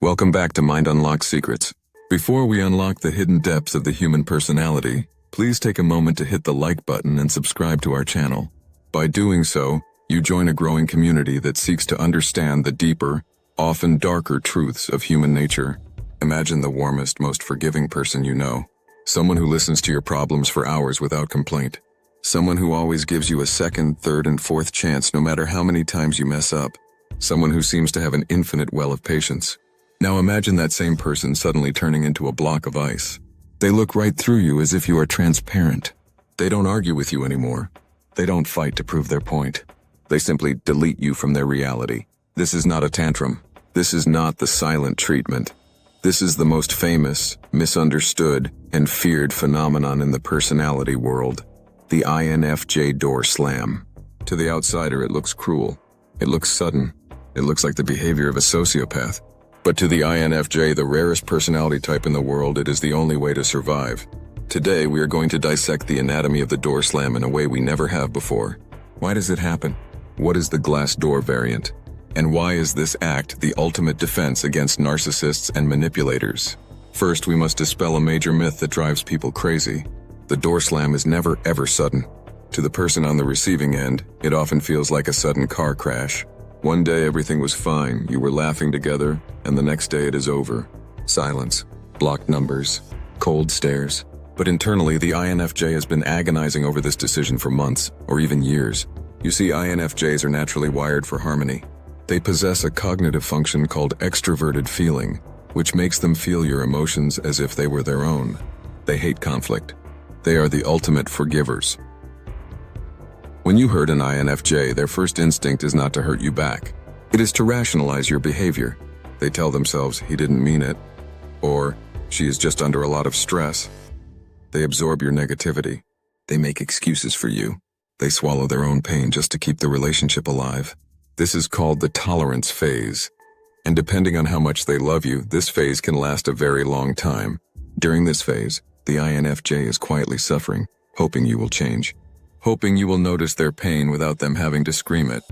Welcome back to Mind Unlocked Secrets. Before we unlock the hidden depths of the human personality, please take a moment to hit the like button and subscribe to our channel. By doing so, you join a growing community that seeks to understand the deeper, often darker truths of human nature. Imagine the warmest, most forgiving person you know. Someone who listens to your problems for hours without complaint. Someone who always gives you a second, third, and fourth chance no matter how many times you mess up. Someone who seems to have an infinite well of patience. Now imagine that same person suddenly turning into a block of ice. They look right through you as if you are transparent. They don't argue with you anymore. They don't fight to prove their point. They simply delete you from their reality. This is not a tantrum. This is not the silent treatment. This is the most famous, misunderstood, and feared phenomenon in the personality world. The INFJ door slam. To the outsider, it looks cruel. It looks sudden. It looks like the behavior of a sociopath. But to the INFJ, the rarest personality type in the world, it is the only way to survive. Today, we are going to dissect the anatomy of the door slam in a way we never have before. Why does it happen? What is the glass door variant? And why is this act the ultimate defense against narcissists and manipulators? First, we must dispel a major myth that drives people crazy. The door slam is never ever sudden. To the person on the receiving end, it often feels like a sudden car crash. One day everything was fine, you were laughing together, and the next day it is over. Silence, blocked numbers, cold stares. But internally, the INFJ has been agonizing over this decision for months, or even years. You see, INFJs are naturally wired for harmony. They possess a cognitive function called extroverted feeling, which makes them feel your emotions as if they were their own. They hate conflict. They are the ultimate forgivers. When you hurt an INFJ, their first instinct is not to hurt you back. It is to rationalize your behavior. They tell themselves, he didn't mean it, or she is just under a lot of stress. They absorb your negativity. They make excuses for you. They swallow their own pain just to keep the relationship alive. This is called the tolerance phase. And depending on how much they love you, this phase can last a very long time. During this phase, the INFJ is quietly suffering, hoping you will change. Hoping you will notice their pain without them having to scream it.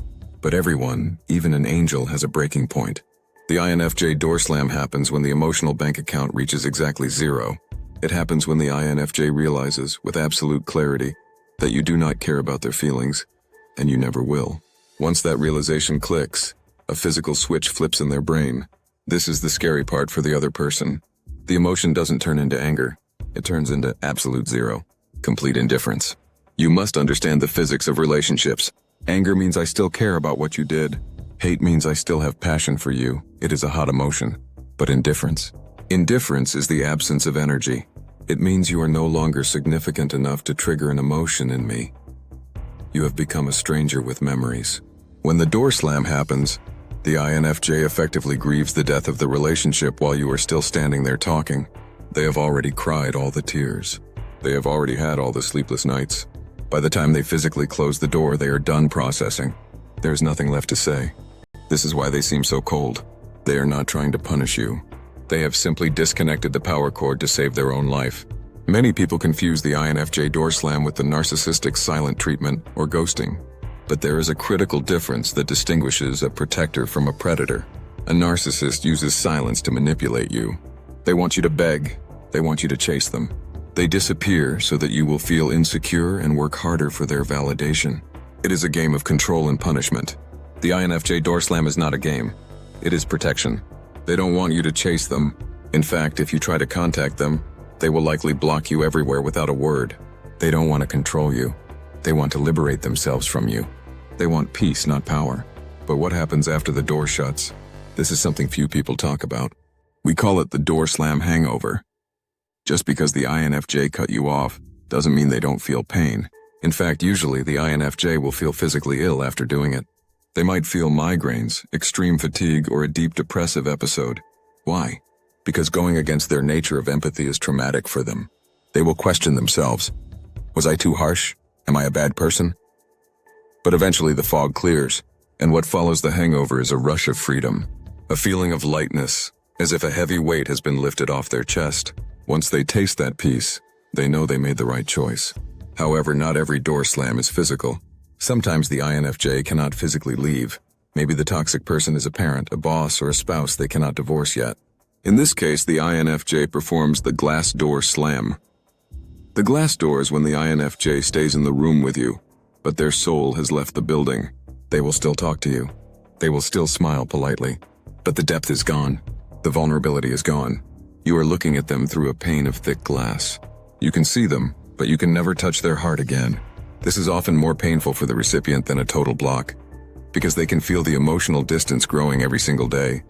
But everyone, even an angel, has a breaking point. The INFJ door slam happens when the emotional bank account reaches exactly zero. It happens when the INFJ realizes, with absolute clarity, that you do not care about their feelings, and you never will. Once that realization clicks, a physical switch flips in their brain. This is the scary part for the other person. The emotion doesn't turn into anger. It turns into absolute zero. Complete indifference. You must understand the physics of relationships. Anger means I still care about what you did. Hate means I still have passion for you. It is a hot emotion. But indifference? Indifference is the absence of energy. It means you are no longer significant enough to trigger an emotion in me. You have become a stranger with memories. When the door slam happens, the INFJ effectively grieves the death of the relationship while you are still standing there talking. They have already cried all the tears. They have already had all the sleepless nights. By the time they physically close the door, they are done processing. There's nothing left to say. This is why they seem so cold. They are not trying to punish you. They have simply disconnected the power cord to save their own life. Many people confuse the INFJ door slam with the narcissistic silent treatment or ghosting. But there is a critical difference that distinguishes a protector from a predator. A narcissist uses silence to manipulate you. They want you to beg. They want you to chase them. They disappear so that you will feel insecure and work harder for their validation. It is a game of control and punishment. The INFJ door slam is not a game. It is protection. They don't want you to chase them. In fact, if you try to contact them, they will likely block you everywhere without a word. They don't want to control you. They want to liberate themselves from you. They want peace, not power. But what happens after the door shuts? This is something few people talk about. We call it the door slam hangover. Just because the INFJ cut you off doesn't mean they don't feel pain. In fact, usually the INFJ will feel physically ill after doing it. They might feel migraines, extreme fatigue, or a deep depressive episode. Why? Because going against their nature of empathy is traumatic for them. They will question themselves. Was I too harsh? Am I a bad person? But eventually the fog clears, and what follows the hangover is a rush of freedom. A feeling of lightness, as if a heavy weight has been lifted off their chest. Once they taste that peace, they know they made the right choice. However, not every door slam is physical. Sometimes the INFJ cannot physically leave. Maybe the toxic person is a parent, a boss, or a spouse they cannot divorce yet. In this case, the INFJ performs the glass door slam. The glass door is when the INFJ stays in the room with you, but their soul has left the building. They will still talk to you. They will still smile politely. But the depth is gone. The vulnerability is gone. You are looking at them through a pane of thick glass. You can see them, but you can never touch their heart again. This is often more painful for the recipient than a total block, because they can feel the emotional distance growing every single day,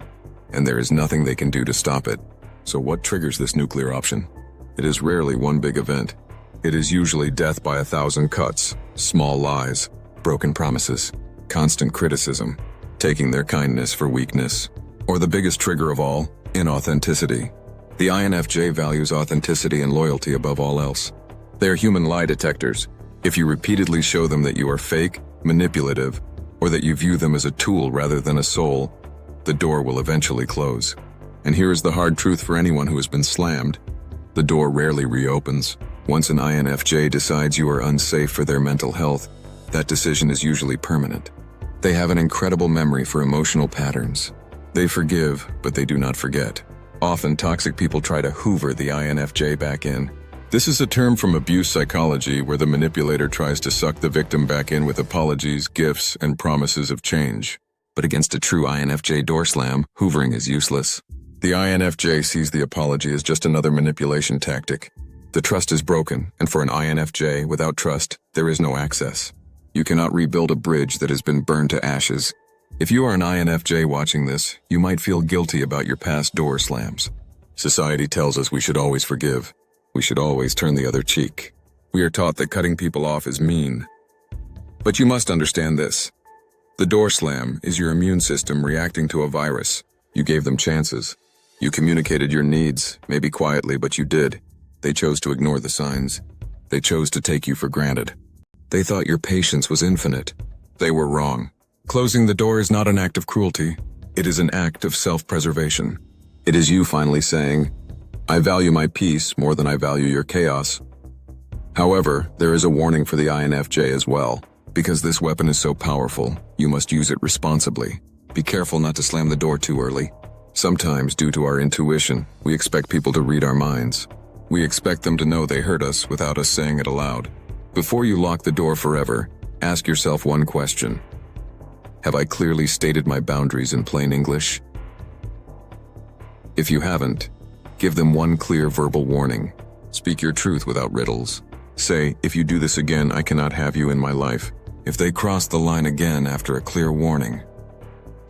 and there is nothing they can do to stop it. So what triggers this nuclear option? It is rarely one big event. It is usually death by 1,000 cuts, small lies, broken promises, constant criticism, taking their kindness for weakness, or the biggest trigger of all, inauthenticity. The INFJ values authenticity and loyalty above all else. They are human lie detectors. If you repeatedly show them that you are fake, manipulative, or that you view them as a tool rather than a soul, the door will eventually close. And here is the hard truth for anyone who has been slammed. The door rarely reopens. Once an INFJ decides you are unsafe for their mental health, that decision is usually permanent. They have an incredible memory for emotional patterns. They forgive, but they do not forget. Often, toxic people try to hoover the INFJ back in. This is a term from abuse psychology where the manipulator tries to suck the victim back in with apologies, gifts, and promises of change. But against a true INFJ door slam, hoovering is useless. The INFJ sees the apology as just another manipulation tactic. The trust is broken, and for an INFJ, without trust, there is no access. You cannot rebuild a bridge that has been burned to ashes. If you are an INFJ watching this, you might feel guilty about your past door slams. Society tells us we should always forgive. We should always turn the other cheek. We are taught that cutting people off is mean. But you must understand this. The door slam is your immune system reacting to a virus. You gave them chances. You communicated your needs, maybe quietly, but you did. They chose to ignore the signs. They chose to take you for granted. They thought your patience was infinite. They were wrong. Closing the door is not an act of cruelty. It is an act of self-preservation. It is you finally saying, I value my peace more than I value your chaos. However, there is a warning for the INFJ as well. Because this weapon is so powerful, you must use it responsibly. Be careful not to slam the door too early. Sometimes, due to our intuition, we expect people to read our minds. We expect them to know they hurt us without us saying it aloud. Before you lock the door forever, ask yourself one question. Have I clearly stated my boundaries in plain English? If you haven't, give them one clear verbal warning. Speak your truth without riddles. Say, if you do this again, I cannot have you in my life. If they cross the line again after a clear warning,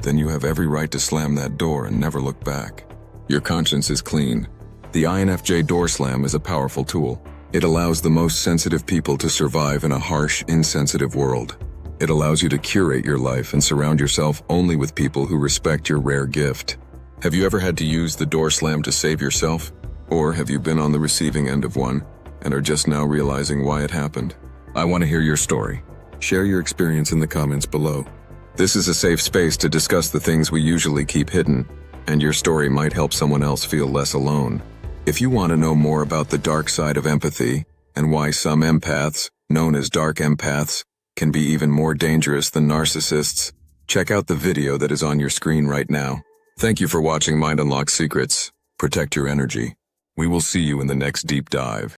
then you have every right to slam that door and never look back. Your conscience is clean. The INFJ door slam is a powerful tool. It allows the most sensitive people to survive in a harsh, insensitive world. It allows you to curate your life and surround yourself only with people who respect your rare gift. Have you ever had to use the door slam to save yourself? Or have you been on the receiving end of one and are just now realizing why it happened? I want to hear your story. Share your experience in the comments below. This is a safe space to discuss the things we usually keep hidden, and your story might help someone else feel less alone. If you want to know more about the dark side of empathy and why some empaths, known as dark empaths, can be even more dangerous than narcissists, check out the video that is on your screen right now. Thank you for watching Mind Unlock Secrets. Protect your energy. We will see you in the next deep dive.